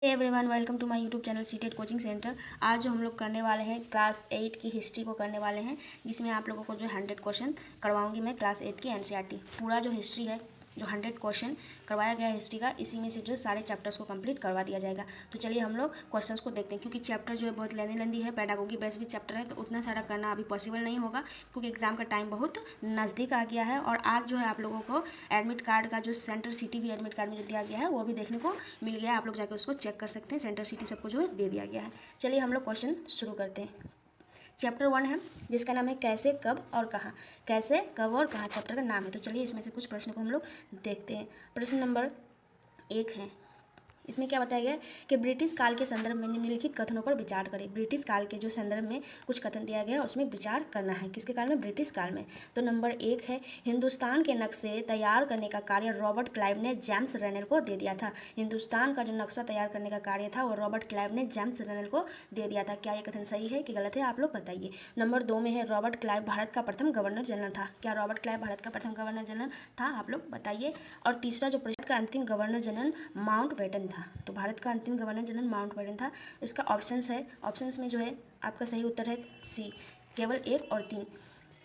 Everyone, welcome to my YouTube channel CTET coaching centre. आज जो हम लोग करने वाले हैं क्लास 8 की हिस्ट्री को करने वाले हैं, जिसमें आप लोगों को जो 100 क्वेश्चन करवाऊंगी मैं क्लास 8 की एनसीईआरटी। पूरा जो हिस्ट्री है, जो 100 क्वेश्चन करवाया गया है हिस्ट्री का, इसी में से जो सारे चैप्टर्स को कंप्लीट करवा दिया जाएगा। तो चलिए हम लोग क्वेश्चंस को देखते हैं, क्योंकि चैप्टर जो है बहुत लेंदी है, पेडागोगी बेस्ड भी चैप्टर है, तो उतना सारा करना अभी पॉसिबल नहीं होगा, क्योंकि एग्जाम का टाइम बहुत नज़दीक आ गया है। और आज जो है आप लोगों को एडमिट कार्ड का जो सेंटर सिटी भी एडमिट कार्ड में जो दिया गया है वो भी देखने को मिल गया है। आप लोग जाकर उसको चेक कर सकते हैं, सेंटर सिटी सबको जो है दे दिया गया है। चलिए हम लोग क्वेश्चन शुरू करते हैं। चैप्टर 1 है, जिसका नाम है कैसे, कब और कहाँ। कैसे, कब और कहाँ चैप्टर का नाम है। तो चलिए इसमें से कुछ प्रश्न को हम लोग देखते हैं। प्रश्न नंबर 1 है, इसमें क्या बताया गया है कि ब्रिटिश काल के संदर्भ में निम्नलिखित कथनों पर विचार करें। ब्रिटिश काल के जो संदर्भ में कुछ कथन दिया गया है उसमें विचार करना है। किसके काल में? ब्रिटिश काल में। तो नंबर 1 है, हिंदुस्तान के नक्शे तैयार करने का कार्य रॉबर्ट क्लाइव ने जेम्स रेनल को दे दिया था। हिंदुस्तान का जो नक्शा तैयार करने का कार्य था वो रॉबर्ट क्लाइव ने जेम्स रेनल को दे दिया था। क्या ये कथन सही है कि गलत है, आप लोग बताइए। नंबर 2 में है, रॉबर्ट क्लाइव भारत का प्रथम गवर्नर जनरल था। क्या रॉबर्ट क्लाइव भारत का प्रथम गवर्नर जनरल था? आप लोग बताइए। और तीसरा, जो भारत का अंतिम गवर्नर जनरल माउंटबेटन था। तो भारत का अंतिम गवर्नर जनरल माउंटबेटन था। इसका ऑप्शंस है, ऑप्शंस में जो है आपका सही उत्तर है सी, केवल 1 और 3।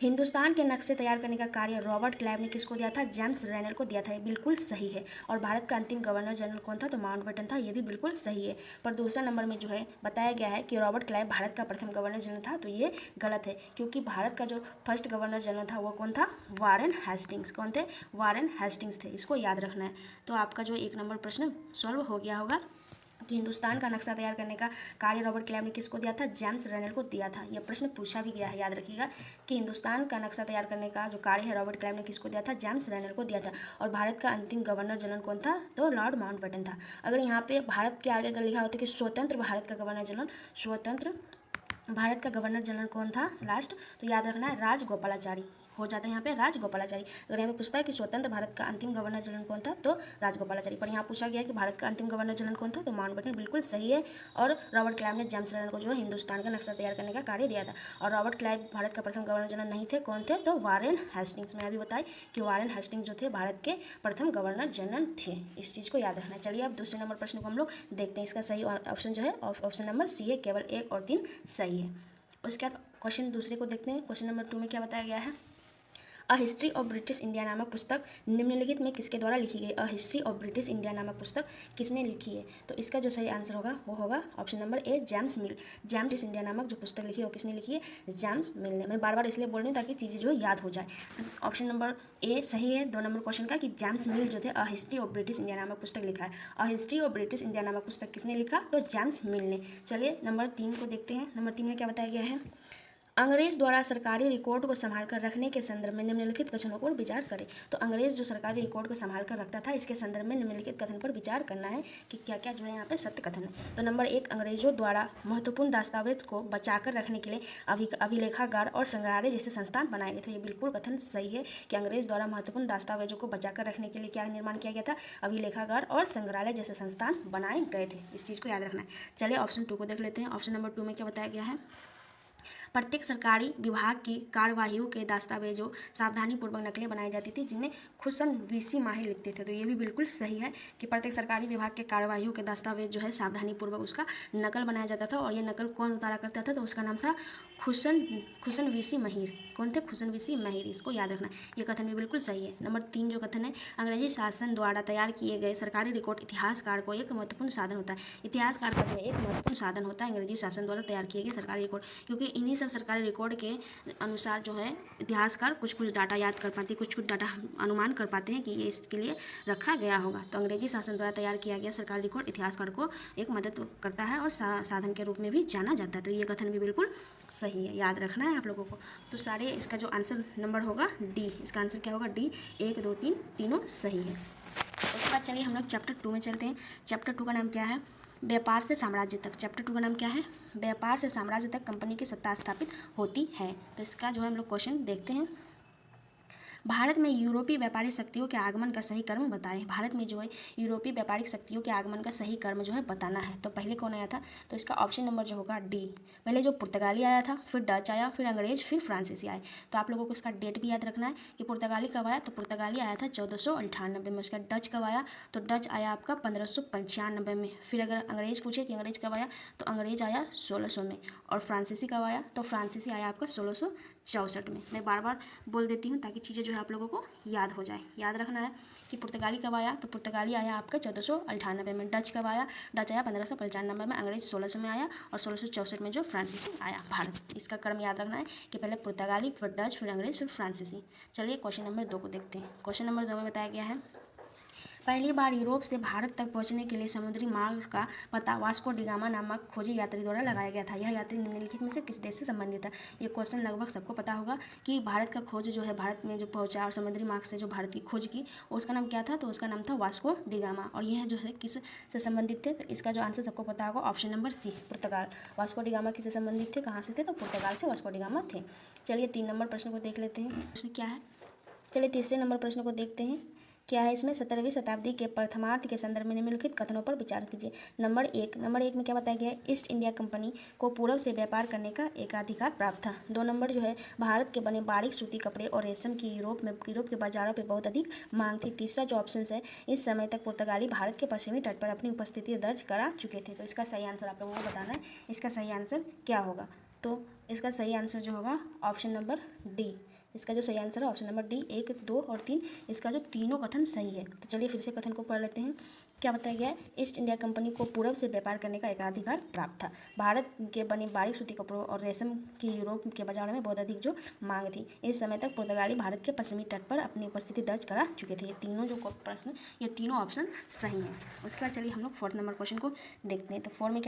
हिंदुस्तान के नक्शे तैयार करने का कार्य रॉबर्ट क्लाइव ने किसको दिया था? जेम्स रेनल को दिया था। ये बिल्कुल सही है। और भारत का अंतिम गवर्नर जनरल कौन था? तो माउंटबेटन था। ये भी बिल्कुल सही है। पर दूसरा नंबर में जो है बताया गया है कि रॉबर्ट क्लाइव भारत का प्रथम गवर्नर जनरल था, तो ये गलत है, क्योंकि भारत का जो फर्स्ट गवर्नर जनरल था वो कौन था? Warren Hastings. कौन थे? वारेन हेस्टिंग्स थे। इसको याद रखना है। तो आपका जो 1 नंबर प्रश्न सॉल्व हो गया होगा कि हिंदुस्तान का नक्शा तैयार करने का कार्य रॉबर्ट क्लाइव ने किसको दिया था? जेम्स रेनल को दिया था। यह प्रश्न पूछा भी गया है, याद रखिएगा कि हिंदुस्तान का नक्शा तैयार करने का जो कार्य है रॉबर्ट क्लाइव ने किसको दिया था? जेम्स रेनल को दिया था। और भारत का अंतिम गवर्नर जनरल कौन था? तो लॉर्ड माउंटबेटन था। अगर यहाँ पे भारत के आगे अगर लिखा होता कि स्वतंत्र भारत का गवर्नर जनरल, स्वतंत्र भारत का गवर्नर जनरल कौन था लास्ट, तो याद रखना है राजगोपालाचारी हो जाता है यहाँ पे, राजगोपालाचारी। अगर यहाँ पे पूछता है कि स्वतंत्र भारत का अंतिम गवर्नर जनरल कौन था, तो राजगोपालाचारी। पर यहाँ पूछा गया है कि भारत का अंतिम गवर्नर जनरल कौन था, तो माउंटबेटन बिल्कुल सही है। और रॉबर्ट क्लाइव ने जेम्स रेनल को जो है हिंदुस्तान का नक्शा तैयार करने का कार्य दिया था। और रॉबर्ट क्लाइव भारत का प्रथम गवर्नर जनरल नहीं थे। कौन थे? तो वारेन हेस्टिंग्स। मैं अभी बताई कि वारेन हेस्टिंग्स जो थे भारत के प्रथम गवर्नर जनरल थे। इस चीज़ को याद रखना है। चलिए अब दूसरे नंबर प्रश्न को हम लोग देखते हैं। इसका सही ऑप्शन जो है ऑप्शन नंबर सी है, केवल 1 और 3 सही है। उसके बाद क्वेश्चन दूसरे को देखते हैं। क्वेश्चन नंबर 2 में क्या बताया गया है? A history of British India नामक पुस्तक निम्नलिखित में किसके द्वारा लिखी गई? A history of British India नामक पुस्तक किसने लिखी है? तो इसका जो सही आंसर होगा वो होगा option number A, James mill. James India नामक जो पुस्तक लिखी है वो किसने लिखी है? जेम्स मिल ने। मैं बार बार इसलिए बोल रही हूँ ताकि चीज़ें जो याद हो जाए। ऑप्शन नंबर ए सही है 2 नंबर क्वेश्चन का, कि जेम्स मिल जो थे a history of British India नामक पुस्तक लिखा है। A history of British India नामक पुस्तक किसने लिखा? तो जेम्स मिल ने। चलिए नंबर 3 को देखते हैं। नंबर 3 में क्या बताया गया है? अंग्रेज द्वारा सरकारी रिकॉर्ड को संभाल कर रखने के संदर्भ में निम्नलिखित कथनों पर विचार करें। तो अंग्रेज जो सरकारी रिकॉर्ड को संभाल कर रखता था, इसके संदर्भ में निम्नलिखित कथन पर विचार करना है कि क्या क्या जो है यहाँ पे सत्य कथन है। तो नंबर 1, अंग्रेजों द्वारा महत्वपूर्ण दस्तावेज को बचाकर रखने के लिए अभिलेखागार और संग्रहालय जैसे संस्थान बनाए गए थे। ये बिल्कुल कथन सही है कि अंग्रेज द्वारा महत्वपूर्ण दस्तावेजों को बचाकर रखने के लिए क्या निर्माण किया गया था? अभिलेखागार और संग्रहालय जैसे संस्थान बनाए गए थे। इस चीज़ को याद रखना है। चलिए ऑप्शन 2 को देख लेते हैं। ऑप्शन नंबर 2 में क्या बताया गया है? प्रत्येक सरकारी विभाग की कार्यवाहियों के दस्तावेजों सावधानीपूर्वक नकलें बनाई जाती थी, जिन्हें खुसन वीसी माहिर लिखते थे। तो ये भी बिल्कुल सही है कि प्रत्येक सरकारी विभाग के कार्यवाहियों के दस्तावेज जो है सावधानीपूर्वक उसका नकल बनाया जाता था। और ये नकल कौन उतारा करता था? तो उसका नाम था खुसन वीसी महिर। कौन थे? खुसन वीसी महिर। इसको याद रखना। ये कथन भी बिल्कुल सही है। नंबर 3 जो कथन है, अंग्रेजी शासन द्वारा तैयार किए गए सरकारी रिकॉर्ड इतिहासकार को एक महत्वपूर्ण साधन होता है। इतिहासकार का जो है एक महत्वपूर्ण साधन होता है अंग्रेजी शासन द्वारा तैयार किए गए सरकारी रिकॉर्ड, क्योंकि इन्हीं सब सरकारी रिकॉर्ड के अनुसार जो है इतिहासकार कुछ कुछ डाटा याद कर पाते हैं, कुछ कुछ डाटा अनुमान कर पाते हैं कि ये इसके लिए रखा गया होगा। तो अंग्रेजी शासन द्वारा तैयार किया गया सरकारी रिकॉर्ड इतिहासकार को एक मदद करता है और साधन के रूप में भी जाना जाता है। तो ये कथन भी बिल्कुल सही है, याद रखना है आप लोगों को। तो सारे इसका जो आंसर नंबर होगा डी। इसका आंसर क्या होगा? डी। 1 2 3 तीनों सही है। उसके बाद चलिए हम लोग चैप्टर 2 में चलते हैं। चैप्टर 2 का नाम क्या है? व्यापार से साम्राज्य तक। चैप्टर 2 का नाम क्या है? व्यापार से साम्राज्य तक कंपनी की सत्ता स्थापित होती है। तो इसका जो है हम लोग क्वेश्चन देखते हैं। भारत में यूरोपीय व्यापारिक शक्तियों के आगमन का सही क्रम बताएं। भारत में जो है यूरोपीय व्यापारिक शक्तियों के आगमन का सही क्रम जो है बताना है। तो पहले कौन आया था, तो इसका ऑप्शन नंबर जो होगा डी। पहले जो पुर्तगाली आया था, फिर डच आया, फिर अंग्रेज, फिर फ्रांसीसी आए। तो आप लोगों को इसका डेट भी याद रखना है कि पुर्तगाली कब आया, तो पुर्तगाली आया था 1498 में। उसका डच कब आया, तो डच आया आपका 1595 में। फिर अगर अंग्रेज पूछे कि अंग्रेज कब आया, तो अंग्रेज आया 1600 में। और फ्रांसीसी कब आया, तो फ्रांसीसी आया आपका 1664 में। मैं बार बार बोल देती हूँ ताकि चीज़ें जो है आप लोगों को याद हो जाए। याद रखना है कि पुर्तगाली कब आया, तो पुर्तगाली आया आपका 1498 में। डच कब आया, डच आया 1595 में। अंग्रेज 1600 में आया और 1664 में जो फ्रांसीसी आया भारत। इसका क्रम याद रखना है कि पहले पुर्तगाली, फिर डच, फिर अंग्रेज, फिर फ्रांसीसी। चलिए क्वेश्चन नंबर 2 को देखते हैं। क्वेश्चन नंबर 2 में बताया गया है, पहली बार यूरोप से भारत तक पहुंचने के लिए समुद्री मार्ग का पता वास्को डिगामा नामक खोजी यात्री द्वारा लगाया गया था। यह यात्री निम्नलिखित में से किस देश से संबंधित था। ये क्वेश्चन लगभग सबको पता होगा कि भारत का खोज जो है, भारत में जो पहुंचा और समुद्री मार्ग से जो भारत की खोज की, उसका नाम क्या था, तो उसका नाम था वास्को डिगामा। और यह जो है किस से संबंधित थे, तो इसका जो आंसर सबको पता होगा ऑप्शन नंबर सी, पुर्तगाल। वास्को डिगामा किससे संबंधित थे, कहाँ से थे, तो पुर्तगाल से वास्को डिगामा थे। चलिए 3 नंबर प्रश्न को देख लेते हैं। प्रश्न क्या है, चलिए तीसरे नंबर प्रश्न को देखते हैं। क्या है इसमें, 17वीं शताब्दी के प्रथमार्ध के संदर्भ में निम्नलिखित कथनों पर विचार कीजिए। नंबर एक में क्या बताया गया है, ईस्ट इंडिया कंपनी को पूर्व से व्यापार करने का एकाधिकार प्राप्त था। 2 नंबर जो है, भारत के बने बारीक सूती कपड़े और रेशम की यूरोप के बाजारों पर बहुत अधिक मांग थी। तीसरा जो ऑप्शन है, इस समय तक पुर्तगाली भारत के पश्चिमी तट पर अपनी उपस्थिति दर्ज करा चुके थे। तो इसका सही आंसर आप लोगों को बताना है, इसका सही आंसर क्या होगा। तो इसका सही आंसर जो होगा ऑप्शन नंबर डी। इसका जो सही आंसर है ऑप्शन नंबर डी, 1, 2 और 3, इसका जो तीनों कथन सही है। तो चलिए फिर से कथन को पढ़ लेते हैं। क्या बताया गया है, ईस्ट इंडिया कंपनी को पूर्व से व्यापार करने का एकाधिकार प्राप्त था। भारत के बने बारीक सूती कपड़ों और रेशम की यूरोप के बाजारों में बहुत अधिक जो मांग थी। इस समय तक पुर्तगाली भारत के पश्चिमी तट पर अपनी उपस्थिति दर्ज करा चुके थे। ये तीनों जो प्रश्न, ये तीनों ऑप्शन सही हैं। उसके बाद चलिए हम लोग 4th नंबर क्वेश्चन को देखते हैं। तो 4 में